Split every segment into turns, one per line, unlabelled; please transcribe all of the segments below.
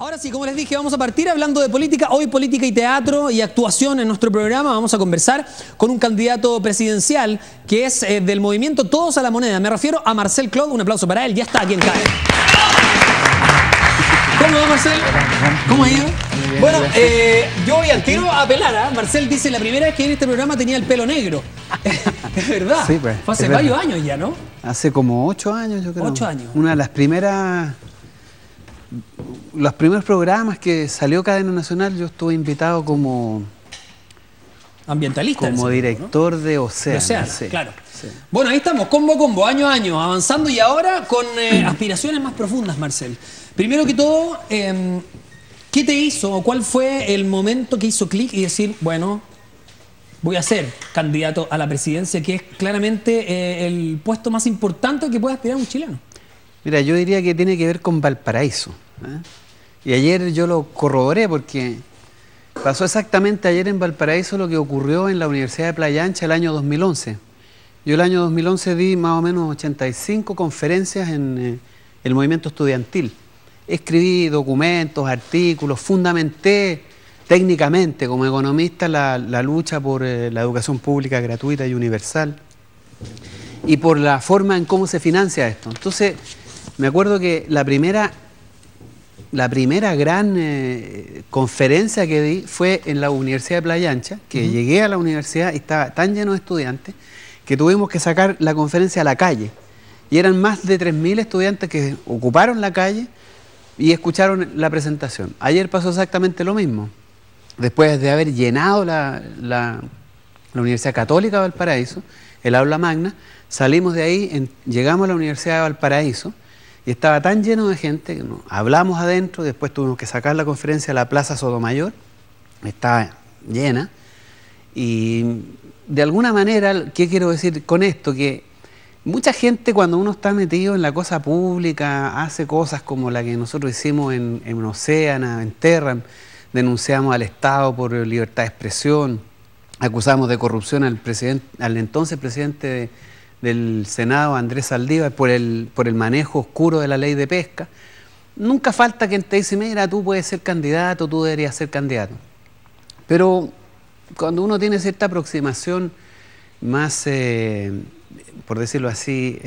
Ahora sí, como les dije, vamos a partir hablando de política. Hoy política y teatro y actuación en nuestro programa. Vamos a conversar con un candidato presidencial que es del movimiento Todos a la Moneda. Me refiero a Marcel Clod. Un aplauso para él. Ya está aquí en CAE. ¿Cómo va, Marcel? ¿Cómo ha ido? Bueno, yo voy al tiro a apelar, ¿eh? Marcel dice, la primera vez que en este programa tenía el pelo negro. Es verdad.
Sí, pues,
fue hace varios años ya, ¿no?
Hace como 8 años, yo creo.
8 años.
Una de las primeras... Los primeros programas que salió Cadena Nacional, yo estuve invitado como...
ambientalista.
Como director, ¿no? De Océano.
De Océano,
sí,
claro.
Sí.
Bueno, ahí estamos, combo a combo, año a año, avanzando y ahora con aspiraciones más profundas, Marcel. Primero que todo, ¿qué te hizo o cuál fue el momento que hizo clic y decir, bueno, voy a ser candidato a la presidencia, que es claramente el puesto más importante que puede aspirar un chileno?
Mira, yo diría que tiene que ver con Valparaíso, ¿eh? Y ayer yo lo corroboré porque pasó exactamente ayer en Valparaíso lo que ocurrió en la Universidad de Playa Ancha el año 2011. Yo el año 2011 di más o menos 85 conferencias en el movimiento estudiantil. Escribí documentos, artículos, fundamenté técnicamente como economista la lucha por la educación pública gratuita y universal y por la forma en cómo se financia esto. Entonces, me acuerdo que la primera gran conferencia que di fue en la Universidad de Playa Ancha, que llegué a la universidad y estaba tan lleno de estudiantes que tuvimos que sacar la conferencia a la calle. Y eran más de 3.000 estudiantes que ocuparon la calle y escucharon la presentación. Ayer pasó exactamente lo mismo. Después de haber llenado la Universidad Católica de Valparaíso, el aula magna, salimos de ahí, llegamos a la Universidad de Valparaíso y estaba tan lleno de gente que hablamos adentro, después tuvimos que sacar la conferencia a la Plaza Sotomayor, estaba llena, y de alguna manera, ¿qué quiero decir con esto? Que mucha gente cuando uno está metido en la cosa pública hace cosas como la que nosotros hicimos en Océano, en Terram, denunciamos al Estado por libertad de expresión, acusamos de corrupción al entonces presidente del Senado, Andrés Saldívar, por el manejo oscuro de la ley de pesca. Nunca falta quien te dice, mira, tú puedes ser candidato, tú deberías ser candidato. Pero cuando uno tiene cierta aproximación más, por decirlo así,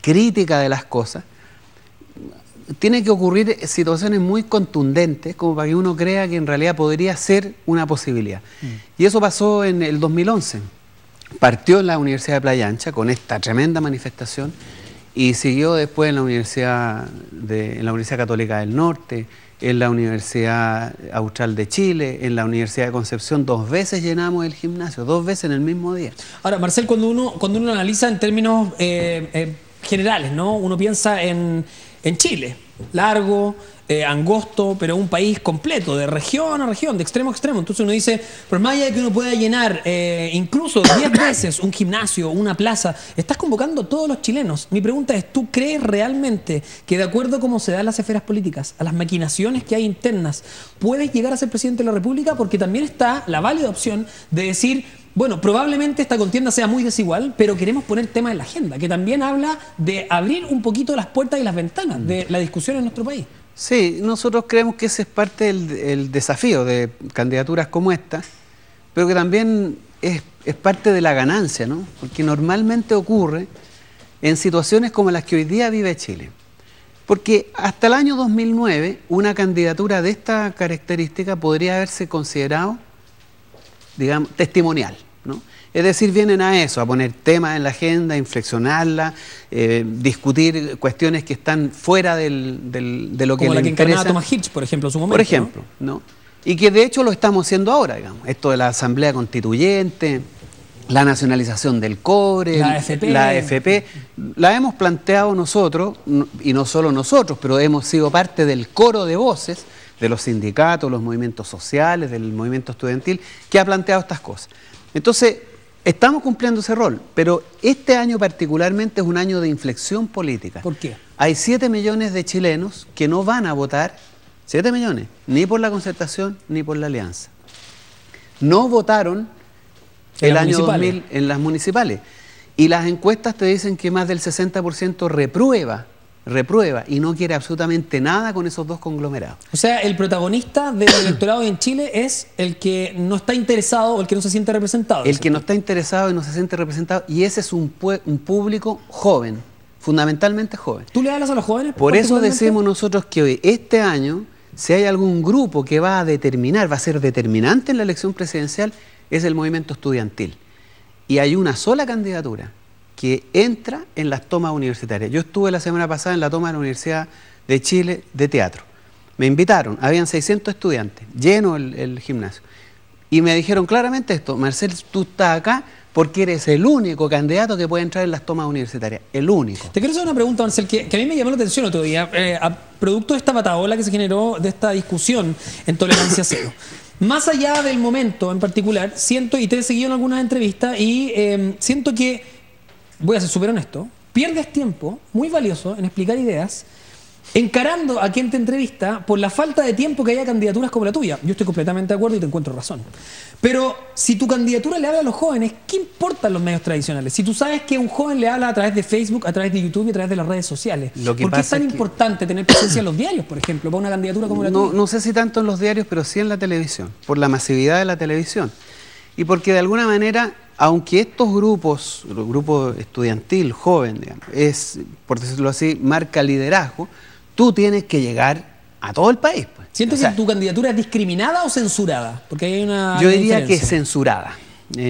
crítica de las cosas, tiene que ocurrir situaciones muy contundentes como para que uno crea que en realidad podría ser una posibilidad. Y eso pasó en el 2011. Partió en la Universidad de Playa Ancha con esta tremenda manifestación y siguió después en la Universidad Católica del Norte, en la Universidad Austral de Chile, en la Universidad de Concepción. 2 veces llenamos el gimnasio, 2 veces en el mismo día. Ahora,
Marcel, cuando uno analiza en términos generales, ¿no? Uno piensa en Chile, largo, angosto, pero un país completo, de región a región, de extremo a extremo. Entonces uno dice, por más allá de que uno pueda llenar incluso 10 veces un gimnasio, una plaza, estás convocando a todos los chilenos. Mi pregunta es, ¿tú crees realmente que de acuerdo a cómo se dan las esferas políticas, a las maquinaciones que hay internas, puedes llegar a ser presidente de la República? Porque también está la válida opción de decir, bueno, probablemente esta contienda sea muy desigual, pero queremos poner temas en la agenda, que también habla de abrir un poquito las puertas y las ventanas de la discusión en nuestro país.
Sí, nosotros creemos que ese es parte del desafío de candidaturas como esta, pero que también es parte de la ganancia, ¿no? Porque normalmente ocurre en situaciones como las que hoy día vive Chile. Porque hasta el año 2009 una candidatura de esta característica podría haberse considerado, digamos, testimonial, ¿no? Es decir, vienen a eso, a poner temas en la agenda, inflexionarla, discutir cuestiones que están fuera de lo que les interesa. Como la que encarnaba
Thomas Hitch, por ejemplo, en su momento.
Por ejemplo, ¿no? Y que de hecho lo estamos haciendo ahora, digamos. Esto de la Asamblea Constituyente, la nacionalización del cobre, la AFP, la hemos planteado nosotros, y no solo nosotros, pero hemos sido parte del coro de voces de los sindicatos, los movimientos sociales, del movimiento estudiantil, que ha planteado estas cosas. Entonces, estamos cumpliendo ese rol, pero este año particularmente es un año de inflexión política.
¿Por qué?
Hay 7 millones de chilenos que no van a votar, 7 millones, ni por la Concertación ni por la Alianza. No votaron el año 2000 en las municipales. Y las encuestas te dicen que más del 60% reprueba reprueba y no quiere absolutamente nada con esos dos conglomerados.
O sea, el protagonista del electorado en Chile es el que no está interesado o el que no se siente representado.
El que no está interesado y no se siente representado, y ese es un público joven, fundamentalmente joven.
¿Tú le hablas a los jóvenes?
Por eso decimos nosotros que hoy, este año, si hay algún grupo que va a determinar, va a ser determinante en la elección presidencial, es el movimiento estudiantil. Y hay una sola candidatura que entra en las tomas universitarias. Yo estuve la semana pasada en la toma de la Universidad de Chile de teatro. Me invitaron, habían 600 estudiantes, lleno el gimnasio. Y me dijeron claramente esto: Marcel, tú estás acá porque eres el único candidato que puede entrar en las tomas universitarias. El único.
Te quiero hacer una pregunta, Marcel, que a mí me llamó la atención otro día, producto de esta batahola que se generó, de esta discusión en Tolerancia Cero. Más allá del momento en particular, siento, y te he seguido en algunas entrevistas, y siento que, voy a ser súper honesto, pierdes tiempo muy valioso en explicar ideas, encarando a quien te entrevista por la falta de tiempo que haya candidaturas como la tuya. Yo estoy completamente de acuerdo y te encuentro razón. Pero si tu candidatura le habla a los jóvenes, ¿qué importan los medios tradicionales? Si tú sabes que un joven le habla a través de Facebook, a través de YouTube y a través de las redes sociales, ¿por qué es tan importante tener presencia en los diarios, por ejemplo, para una candidatura como la tuya?
No sé si tanto en los diarios, pero sí en la televisión, por la masividad de la televisión. Y porque de alguna manera, aunque estos grupos, el grupo estudiantil, joven, digamos, es, por decirlo así, marca liderazgo, tú tienes que llegar a todo el país. Pues.
¿Sientes que tu candidatura es discriminada o censurada? Porque hay una
yo diría que es censurada.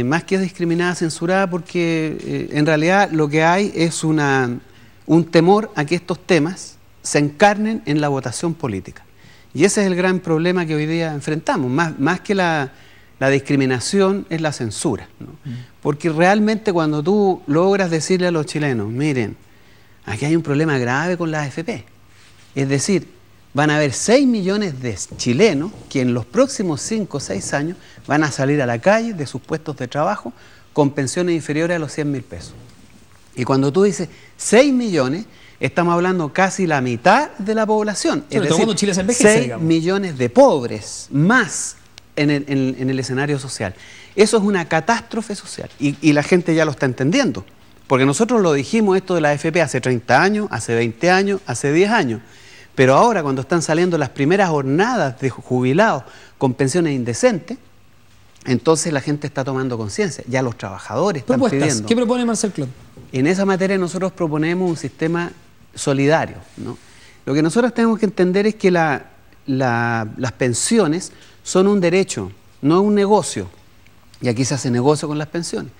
Más que discriminada, censurada, porque en realidad lo que hay es un temor a que estos temas se encarnen en la votación política. Y ese es el gran problema que hoy día enfrentamos. Más que la discriminación es la censura, ¿no? Porque realmente cuando tú logras decirle a los chilenos, miren, aquí hay un problema grave con la AFP. Es decir, van a haber 6 millones de chilenos que en los próximos 5 o 6 años van a salir a la calle de sus puestos de trabajo con pensiones inferiores a los 100.000 pesos. Y cuando tú dices 6 millones, estamos hablando casi la mitad de la población. Es decir,
Chile se envejece,
6 millones de pobres más en el escenario social. Eso es una catástrofe social y la gente ya lo está entendiendo. Porque nosotros lo dijimos esto de la AFP hace 30 años, hace 20 años, hace 10 años. Pero ahora, cuando están saliendo las primeras jornadas de jubilados con pensiones indecentes, entonces la gente está tomando conciencia. Ya los trabajadores están pidiendo.
¿Qué propone Marcel Clot?
En esa materia nosotros proponemos un sistema solidario, ¿no? Lo que nosotros tenemos que entender es que las pensiones son un derecho, no un negocio. Y aquí se hace negocio con las pensiones.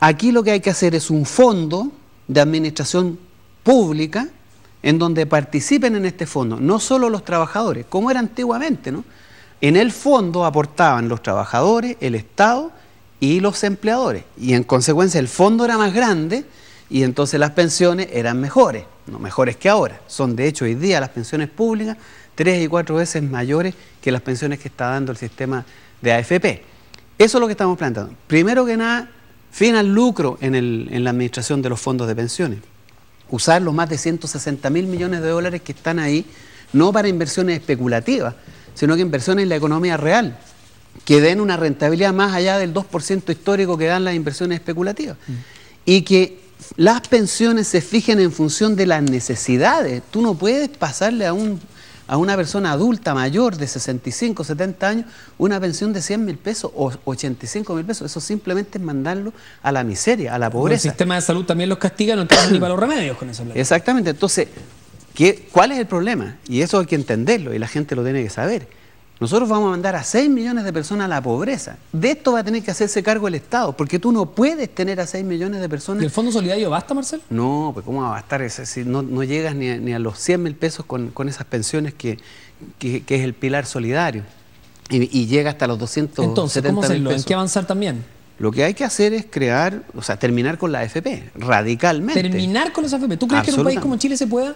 Aquí lo que hay que hacer es un fondo de administración pública en donde participen en este fondo, no solo los trabajadores, como era antiguamente, ¿no? En el fondo aportaban los trabajadores, el Estado y los empleadores. Y en consecuencia el fondo era más grande y entonces las pensiones eran mejores, no mejores que ahora. Son de hecho hoy día las pensiones públicas 3 y 4 veces mayores que las pensiones que está dando el sistema de AFP. Eso es lo que estamos planteando. Primero que nada, fin al lucro en la administración de los fondos de pensiones. Usar los más de 160.000 millones de dólares que están ahí, no para inversiones especulativas, sino que inversiones en la economía real, que den una rentabilidad más allá del 2% histórico que dan las inversiones especulativas. Y que las pensiones se fijen en función de las necesidades. Tú no puedes pasarle a una persona adulta mayor de 65, 70 años una pensión de 100.000 pesos o 85.000 pesos. Eso simplemente es mandarlo a la miseria, a la pobreza.
El sistema de salud también los castiga, no alcanzan ni para los remedios con esa plata.
Exactamente. Entonces, ¿cuál es el problema? Y eso hay que entenderlo y la gente lo tiene que saber. Nosotros vamos a mandar a 6 millones de personas a la pobreza. De esto va a tener que hacerse cargo el Estado, porque tú no puedes tener a 6 millones de personas...
¿Y el Fondo Solidario basta, Marcel?
No, pues ¿cómo va a bastar? Si no llegas ni a los 100.000 pesos con esas pensiones que es el pilar solidario. Y llega hasta los 270.000
Entonces, ¿cómo hacerlo?
pesos.
¿En qué avanzar también?
Lo que hay que hacer es crear, o sea, terminar con la AFP, radicalmente.
¿Terminar con las AFP? ¿Tú crees que en un país como Chile se pueda...?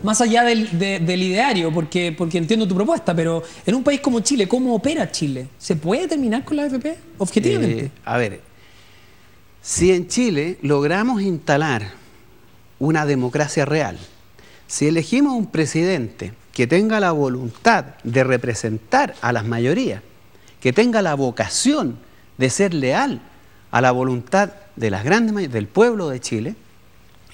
Más allá del ideario, porque entiendo tu propuesta, pero en un país como Chile, ¿cómo opera Chile? ¿Se puede terminar con la AFP objetivamente?
A ver, si en Chile logramos instalar una democracia real, si elegimos un presidente que tenga la voluntad de representar a las mayorías, que tenga la vocación de ser leal a la voluntad de las grandes mayorías del pueblo de Chile,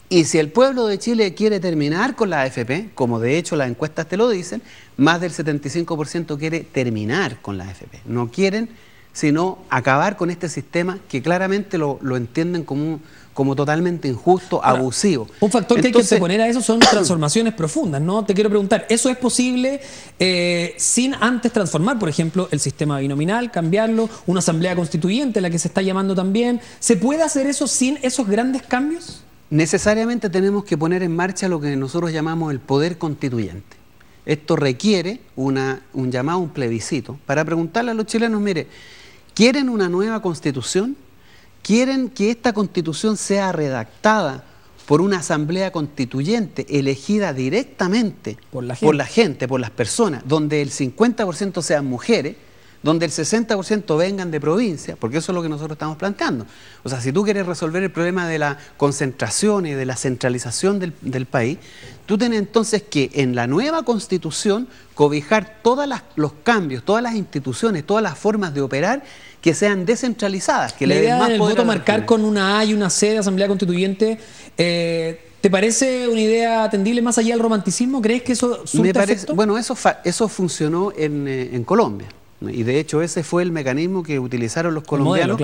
Y si el pueblo de Chile quiere terminar con la AFP, como de hecho las encuestas te lo dicen, más del 75% quiere terminar con la AFP. No quieren sino acabar con este sistema que claramente lo entienden como totalmente injusto, abusivo.
Un factor que hay que anteponer a eso son transformaciones profundas, ¿no? Te quiero preguntar, ¿eso es posible sin antes transformar, por ejemplo, el sistema binominal, cambiarlo, una asamblea constituyente, la que se está llamando también? ¿Se puede hacer eso sin esos grandes cambios?
Necesariamente tenemos que poner en marcha lo que nosotros llamamos el poder constituyente. Esto requiere un llamado, un plebiscito, para preguntarle a los chilenos, mire, ¿quieren una nueva constitución? ¿Quieren que esta constitución sea redactada por una asamblea constituyente elegida directamente por la gente, por las personas, donde el 50% sean mujeres, donde el 60% vengan de provincia, porque eso es lo que nosotros estamos planteando? O sea, si tú quieres resolver el problema de la concentración y de la centralización del país, tú tienes entonces que en la nueva constitución cobijar todos los cambios, todas las instituciones, todas las formas de operar que sean descentralizadas, que le den más
el
poder
voto
a la
marcar
región.
con una A y una C de asamblea constituyente, ¿te parece una idea atendible más allá del romanticismo? ¿Crees que eso surte efecto?
Bueno, eso funcionó en Colombia, y de hecho ese fue el mecanismo que utilizaron los colombianos,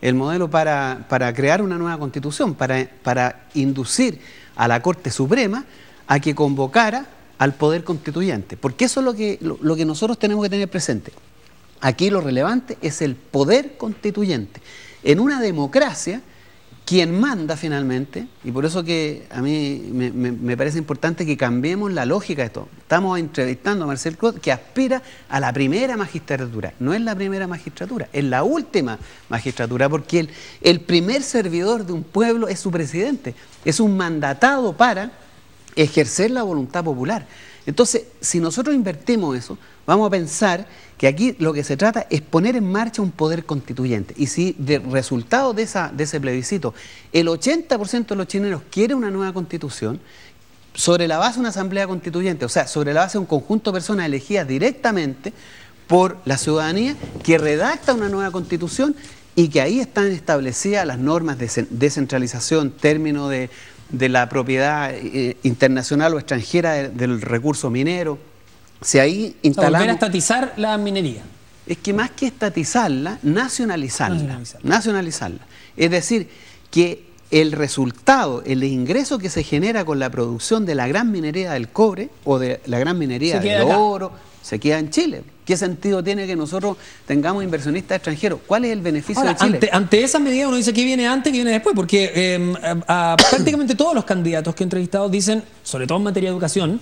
el modelo para crear una nueva constitución, para inducir a la Corte Suprema a que convocara al poder constituyente, porque eso es lo que nosotros tenemos que tener presente. Aquí lo relevante es el poder constituyente. En una democracia, quien manda finalmente, y por eso que a mí me parece importante que cambiemos la lógica de esto. Estamos entrevistando a Marcel Clot, que aspira a la primera magistratura. No es la primera magistratura, es la última magistratura, porque el primer servidor de un pueblo es su presidente, es un mandatado para ejercer la voluntad popular. Entonces, si nosotros invertimos eso, vamos a pensar que aquí lo que se trata es poner en marcha un poder constituyente. Y si de resultado de ese plebiscito, el 80% de los chilenos quiere una nueva constitución, sobre la base de una asamblea constituyente, o sea, sobre la base de un conjunto de personas elegidas directamente por la ciudadanía, que redacta una nueva constitución y que ahí están establecidas las normas de descentralización, término de la propiedad internacional o extranjera del recurso minero. Si ahí instalamos...
volver a estatizar la minería.
Es que más que estatizarla, nacionalizarla. Es decir, que el resultado, el ingreso que se genera con la producción de la gran minería del cobre o de la gran minería del oro, se queda en Chile. ¿Qué sentido tiene que nosotros tengamos inversionistas extranjeros? ¿Cuál es el beneficio de Chile?
Ante esa medida uno dice que viene antes, que viene después, porque prácticamente todos los candidatos que he entrevistado dicen, sobre todo en materia de educación,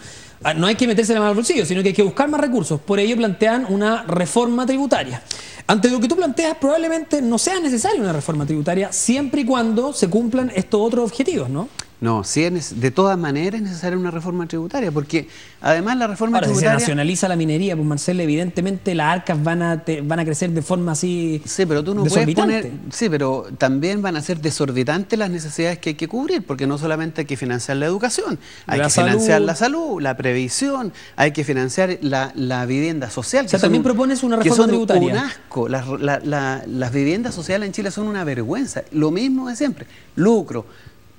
no hay que meterse la mano al bolsillo, sino que hay que buscar más recursos. Por ello plantean una reforma tributaria. Ante lo que tú planteas, probablemente no sea necesaria una reforma tributaria, siempre y cuando se cumplan estos otros objetivos, ¿no?
No, sí de todas maneras es necesaria una reforma tributaria, porque además la reforma tributaria...
Si se nacionaliza la minería, pues Marcelo, evidentemente las arcas van a crecer de forma así...
Sí, pero tú no puedes poner... Sí, pero también van a ser desorbitantes las necesidades que hay que cubrir, porque no solamente hay que financiar la educación, hay que financiar la salud, la previsión, hay que financiar la vivienda social.
O sea, también propones una reforma tributaria.
Un asco. Las viviendas sociales en Chile son una vergüenza. Lo mismo de siempre. Lucro.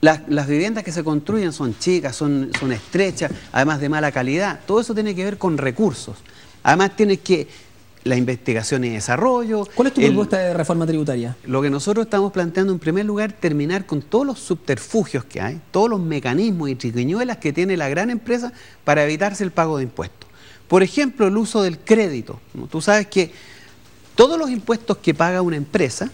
Las viviendas que se construyen son chicas, son estrechas, además de mala calidad. Todo eso tiene que ver con recursos. Además tienes que... la investigación y desarrollo...
¿Cuál es tu propuesta de reforma tributaria?
Lo que nosotros estamos planteando, en primer lugar, terminar con todos los subterfugios que hay, todos los mecanismos y triquiñuelas que tiene la gran empresa para evitarse el pago de impuestos. Por ejemplo, el uso del crédito. Tú sabes que todos los impuestos que paga una empresa,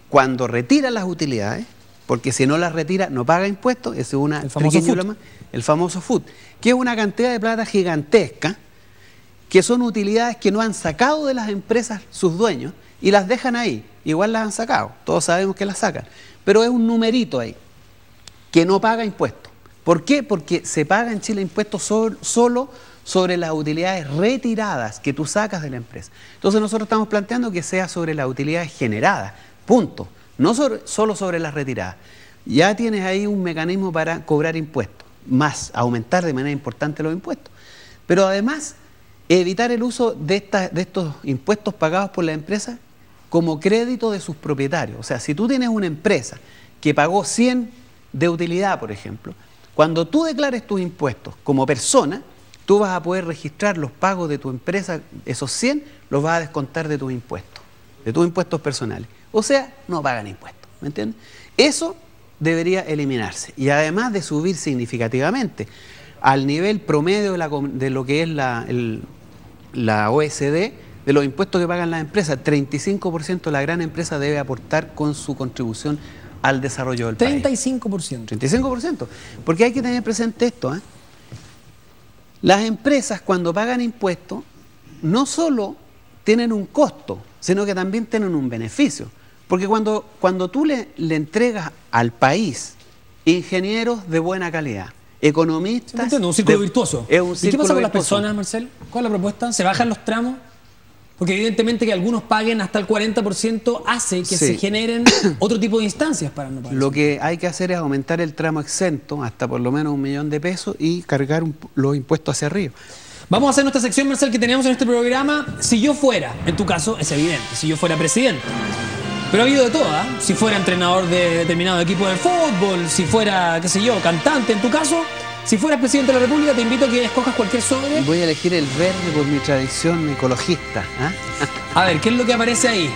cuando retira las utilidades, porque si no las retira no paga impuestos, ese es una triquiñuela más, el famoso FUT, que es una cantidad de plata gigantesca, que son utilidades que no han sacado de las empresas sus dueños y las dejan ahí. Igual las han sacado, todos sabemos que las sacan, pero es un numerito ahí, que no paga impuestos. ¿Por qué? Porque se paga en Chile impuestos solo sobre las utilidades retiradas que tú sacas de la empresa. Entonces nosotros estamos planteando que sea sobre las utilidades generadas, punto. No solo sobre las retiradas. Ya tienes ahí un mecanismo para cobrar impuestos, más aumentar de manera importante los impuestos. Pero además, evitar el uso de estos impuestos pagados por la empresa como crédito de sus propietarios. O sea, si tú tienes una empresa que pagó 100 de utilidad, por ejemplo, cuando tú declares tus impuestos como persona, tú vas a poder registrar los pagos de tu empresa, esos 100 los vas a descontar de tus impuestos personales. O sea, no pagan impuestos, ¿me entiendes? Eso debería eliminarse y además de subir significativamente al nivel promedio de lo que es la OECD, de los impuestos que pagan las empresas. 35% de la gran empresa debe aportar con su contribución al desarrollo del país.
35%.
35%. Porque hay que tener presente esto, ¿eh? Las empresas cuando pagan impuestos no solo tienen un costo, sino que también tienen un beneficio. Porque cuando tú le entregas al país ingenieros de buena calidad, economistas...
Entiendo, un círculo virtuoso.
Es un
¿Y qué pasa con las
virtuoso.
personas, Marcel? ¿Cuál es la propuesta? ¿Se bajan los tramos? Porque evidentemente que algunos paguen hasta el 40% hace que se generen otro tipo de instancias para no pagar.
Lo que hay que hacer es aumentar el tramo exento hasta por lo menos 1 millón de pesos y cargar los impuestos hacia arriba.
Vamos a hacer nuestra sección, Marcel, que teníamos en este programa. Si yo fuera, en tu caso, es evidente, si yo fuera presidente. Pero ha habido de todo, ¿eh? Si fuera entrenador de determinado equipo de fútbol, si fuera, qué sé yo, cantante, en tu caso, si fueras presidente de la República, te invito a que escojas cualquier sobre.
Voy a elegir el verde por mi tradición ecologista, ¿eh?
A ver, ¿qué es lo que aparece ahí?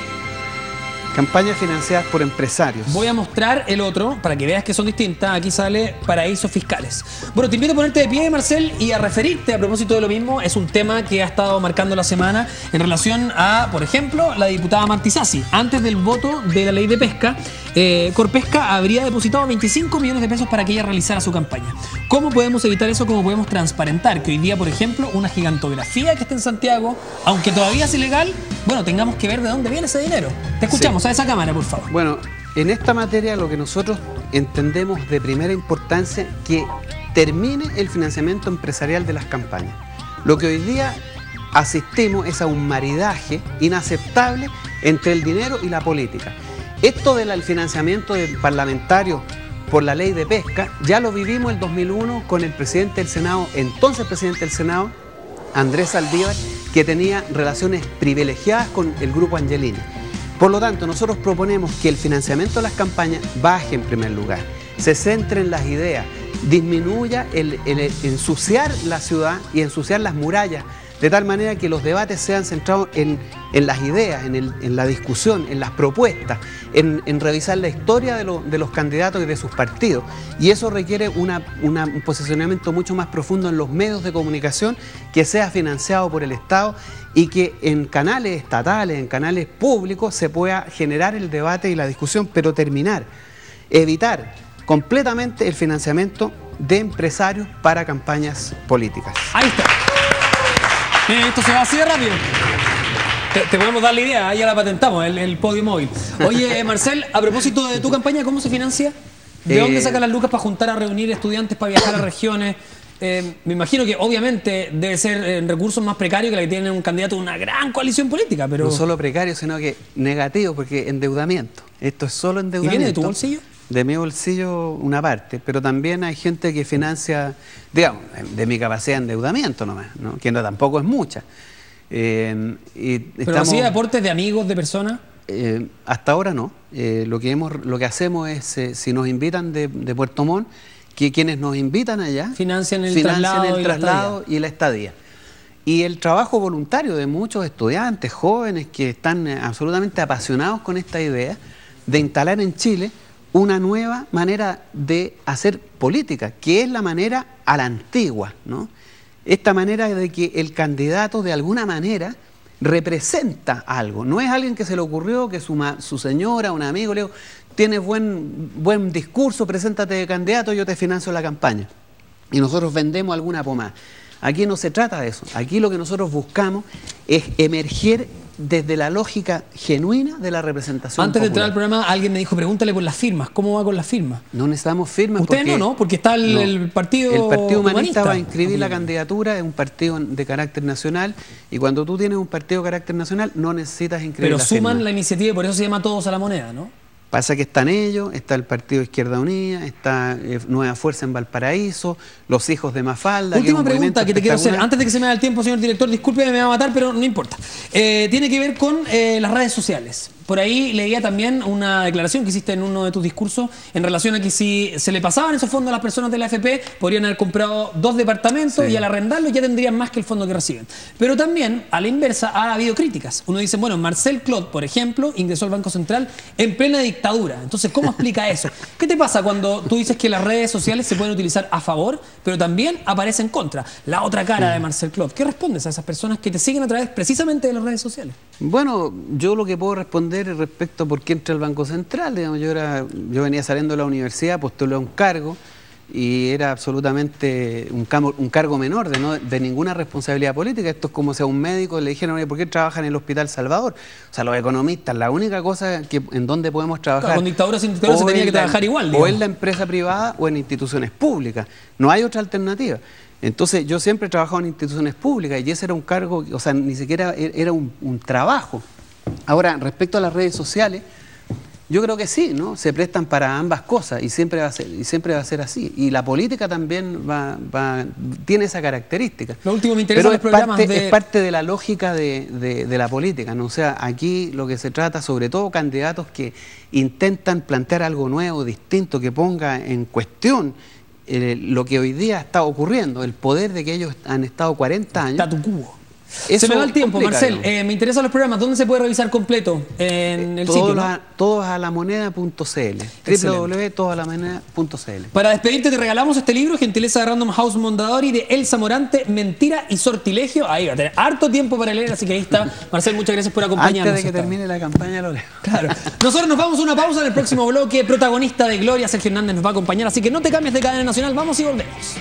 Campañas financiadas por empresarios.
Voy a mostrar el otro para que veas que son distintas. Aquí sale paraísos fiscales. Bueno, te invito a ponerte de pie, Marcel, y a referirte a propósito de lo mismo. Es un tema que ha estado marcando la semana en relación a, por ejemplo, la diputada Marti Sassi. Antes del voto de la ley de pesca, Corpesca habría depositado 25 millones de pesos para que ella realizara su campaña. ¿Cómo podemos evitar eso? ¿Cómo podemos transparentar que hoy día, por ejemplo, una gigantografía que esté en Santiago, aunque todavía es ilegal, bueno, tengamos que ver de dónde viene ese dinero? Te escuchamos. A esa cámara, por favor.
Bueno, en esta materia lo que nosotros entendemos de primera importancia que termine el financiamiento empresarial de las campañas. Lo que hoy día asistimos es a un maridaje inaceptable entre el dinero y la política. Esto del financiamiento de parlamentarios por la ley de pesca ya lo vivimos el 2001 con el presidente del Senado, entonces presidente del Senado, Andrés Saldívar, que tenía relaciones privilegiadas con el grupo Angelini. Por lo tanto, nosotros proponemos que el financiamiento de las campañas baje en primer lugar, se centre en las ideas, disminuya el ensuciar la ciudad y ensuciar las murallas, de tal manera que los debates sean centrados en las ideas, en la discusión, en las propuestas, en revisar la historia de los candidatos y de sus partidos. Y eso requiere un posicionamiento mucho más profundo en los medios de comunicación, que sea financiado por el Estado y que en canales estatales, en canales públicos, se pueda generar el debate y la discusión, pero evitar completamente el financiamiento de empresarios para campañas políticas.
Ahí está. Esto se va así de rápido. Te podemos dar la idea, ya la patentamos, el podio móvil. Oye, Marcel, a propósito de tu campaña, ¿cómo se financia? ¿De dónde sacan las lucas para juntar a reunir estudiantes para viajar a regiones? Me imagino que obviamente debe ser recursos más precarios que la que tiene un candidato de una gran coalición política, pero...
No solo precario, sino que negativo, porque endeudamiento. Esto es solo endeudamiento.
¿Y viene de tu bolsillo?
De mi bolsillo una parte, pero también hay gente que financia, digamos, de mi capacidad de endeudamiento nomás, ¿no? Que tampoco es mucha.
¿Pero recibe aportes de amigos, de personas?
Hasta ahora no. Lo que hacemos es, si nos invitan de Puerto Montt, que quienes nos invitan allá
financian el traslado
y la estadía. Y el trabajo voluntario de muchos estudiantes, jóvenes que están absolutamente apasionados con esta idea de instalar en Chile una nueva manera de hacer política, que es la manera a la antigua, ¿no? Esta manera de que el candidato de alguna manera representa algo. No es alguien que se le ocurrió, que su señora, un amigo, le dijo, tienes buen discurso, preséntate de candidato, yo te financio la campaña. Y nosotros vendemos alguna pomada. Aquí no se trata de eso. Aquí lo que nosotros buscamos es emerger desde la lógica genuina de la representación
Antes de
popular.
entrar al programa, alguien me dijo, pregúntale por las firmas. ¿Cómo va con las firmas?
No necesitamos firmas.
Ustedes no, porque está el Partido
El Partido Humanista va a inscribir
la
candidatura, es un partido de carácter nacional, y cuando tú tienes un partido de carácter nacional, no necesitas inscribir
Pero
la
suman
firma.
la iniciativa y por eso se llama Todos a la Moneda, ¿no?
Pasa que están ellos, está el Partido Izquierda Unida, está Nueva Fuerza en Valparaíso, los hijos de Mafalda.
Última pregunta que te quiero hacer, antes de que se me da el tiempo, señor director, discúlpeme, me va a matar, pero no importa. Tiene que ver con las redes sociales. por ahí leía también una declaración que hiciste en uno de tus discursos en relación a que si se le pasaban esos fondos a las personas de la AFP, podrían haber comprado 2 departamentos y al arrendarlos ya tendrían más que el fondo que reciben. Pero también, a la inversa, ha habido críticas. Uno dice, bueno, Marcel Clot, por ejemplo, ingresó al Banco Central en plena dictadura. Entonces, ¿cómo explica eso? ¿Qué te pasa cuando tú dices que las redes sociales se pueden utilizar a favor, pero también aparece en contra? La otra cara de Marcel Clot. ¿Qué respondes a esas personas que te siguen a través precisamente de las redes sociales?
Bueno, yo lo que puedo responder es respecto a por qué entré al Banco Central. Digamos, yo venía saliendo de la universidad, postulé a un cargo y era absolutamente un cargo menor, de ninguna responsabilidad política. Esto es como si a un médico le dijeran, oye, ¿por qué trabaja en el Hospital Salvador? O sea, los economistas, la única cosa en donde podemos trabajar...
Claro, con dictadura sin dictadura se tenía que trabajar igual, digamos.
O en la empresa privada o en instituciones públicas. No hay otra alternativa. Entonces, yo siempre he trabajado en instituciones públicas y ese era un cargo, o sea, ni siquiera era un trabajo. Ahora, respecto a las redes sociales, yo creo que sí, ¿no? Se prestan para ambas cosas y siempre va a ser así. Y la política también tiene esa característica.
Lo último me interesa,
pero es parte de la lógica de la política, ¿no? O sea, aquí lo que se trata, sobre todo candidatos que intentan plantear algo nuevo, distinto, que ponga en cuestión lo que hoy día está ocurriendo, el poder de que ellos han estado 40 aros.
Statu quo. Se me va el tiempo, Marcel. Me interesan los programas. ¿Dónde se puede revisar completo? En el sitio, ¿no?
Todosamoneda.cl, www.todosamoneda.cl.
Para despedirte te regalamos este libro, gentileza de Random House Mondadori, de Elsa Morante, Mentira y Sortilegio. Ahí va a tener harto tiempo para leer, así que ahí está. Marcel, muchas gracias por acompañarnos.
Antes de que termine la campaña lo leo.
Claro. Nosotros nos vamos a una pausa. En el próximo bloque, protagonista de Gloria, Sergio Hernández, nos va a acompañar, así que no te cambies de cadena nacional. Vamos y volvemos.